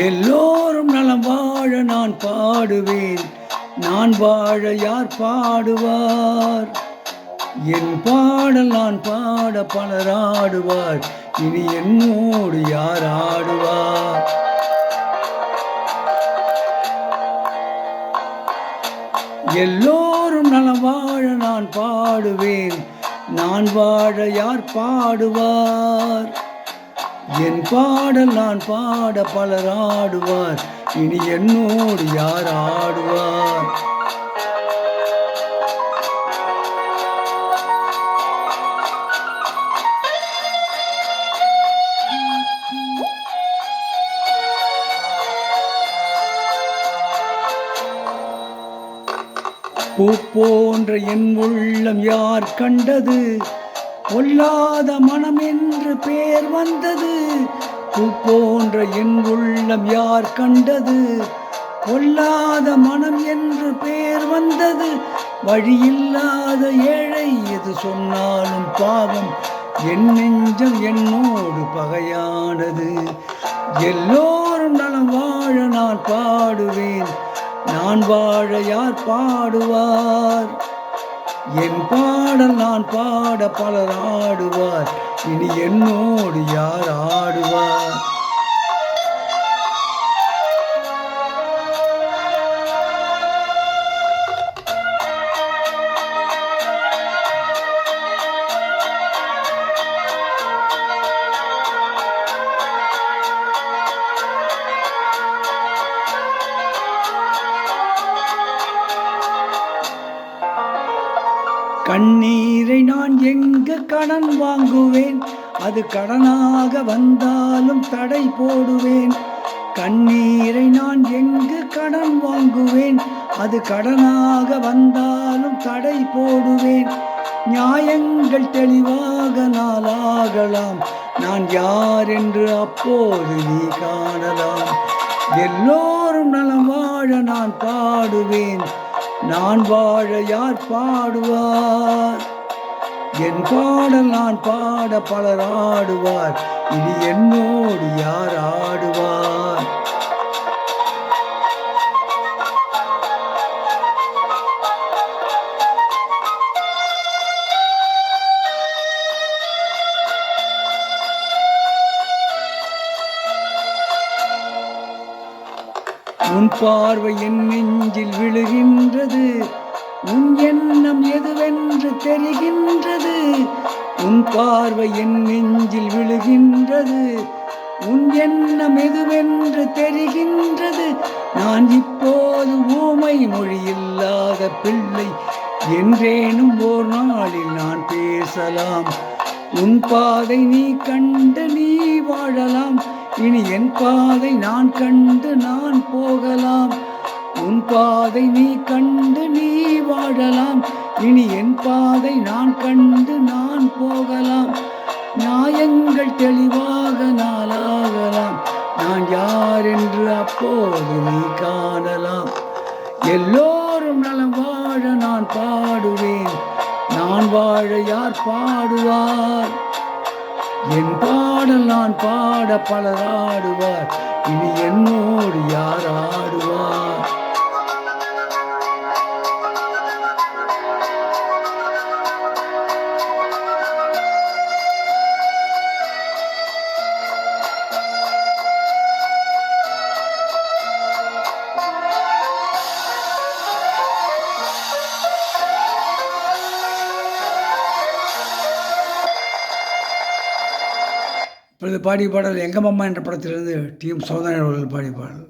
எல்லோரும் நலம் வாழ நான் பாடுவேன், நான் வாழ யார் பாடுவார்? என் பாடல் நான் பாட பலர் ஆடுவார், இனி என்னோடு யார் ஆடுவார்? எல்லோரும் நலம் வாழ நான் பாடுவேன், நான் வாழ யார் பாடுவார்? என் பாடல் நான் பாட பலர் ஆடுவார், இனி என்னோடு யார் ஆடுவார்? பூ போன்ற என் உள்ளம் யார் கண்டது? பொல்லாத மனம் என்று பேர் வந்தது. பூ போன்ற என் உள்ளம் யார் கண்டது? பொல்லாத மனம் என்று பேர் வந்தது. வழியில்லாத ஏழை எது சொன்னாலும் பாவம், என் நெஞ்சம் என்னோடு பகையானது. எல்லோரும் நலம் வாழ நான் பாடுவேன், நான் வாழ யார் பாடுவார்? என் பாடல் நான் பாட பலர் ஆடுவார், இனி என்னோடு யார் ஆடுவார்? கண்ணீரை நான் எங்கு கடன் வாங்குவேன்? அது கடனாக வந்தாலும் தடை போடுவேன். கண்ணீரை நான் எங்கு கடன் வாங்குவேன்? அது கடனாக வந்தாலும் தடை போடுவேன். நியாயங்கள் தெளிவாக நாளாகலாம், நான் யார் என்று அப்போது நீ காணலாம். எல்லோரும் நலம் வாழ நான் பாடுவேன், நான் வாழ யார் பாடுவார்? என் பாடல் நான் பாட பலர் ஆடுவார், இனி என்னோடு யார் ஆடுவார்? உன் பார்வை என் நெஞ்சில் விழுகின்றது, உன் எண்ணம் எதுவென்று தெரிகின்றது. உன் பார்வை என் நெஞ்சில் விழுகின்றது, உன் எண்ணம் எதுவென்று தெரிகின்றது. நான் இப்போது ஊமை மொழியில்லாத பிள்ளை, என்றேனும் ஓர் நாளில் நான் பேசலாம். உன் பாதை நீ கண்டு நீ வாழலாம், இனி என் பாதை நான் கண்டு நான் போகலாம். உன் பாதை நீ கண்டு நீ வாழலாம், இனி என் பாதை நான் கண்டு நான் போகலாம். நியாயங்கள் தெளிவாக நாளாகலாம், நான் யார் என்று அப்போது நீ காணலாம். எல்லோரும் நலம் வாழ நான் பாடுவேன், நான் வாழ யார் பாடுவார்? என் பாடல் நான் பாட பலர் ஆடுவார், இனி என்னோடு யார் ஆடுவார்? இப்பொழுது பாடிய பாடல் எங்கம்மம்மா என்ற படத்திலிருந்து டி.எம். சௌந்தரராஜன் அவர்கள் பாடிய பாடல்.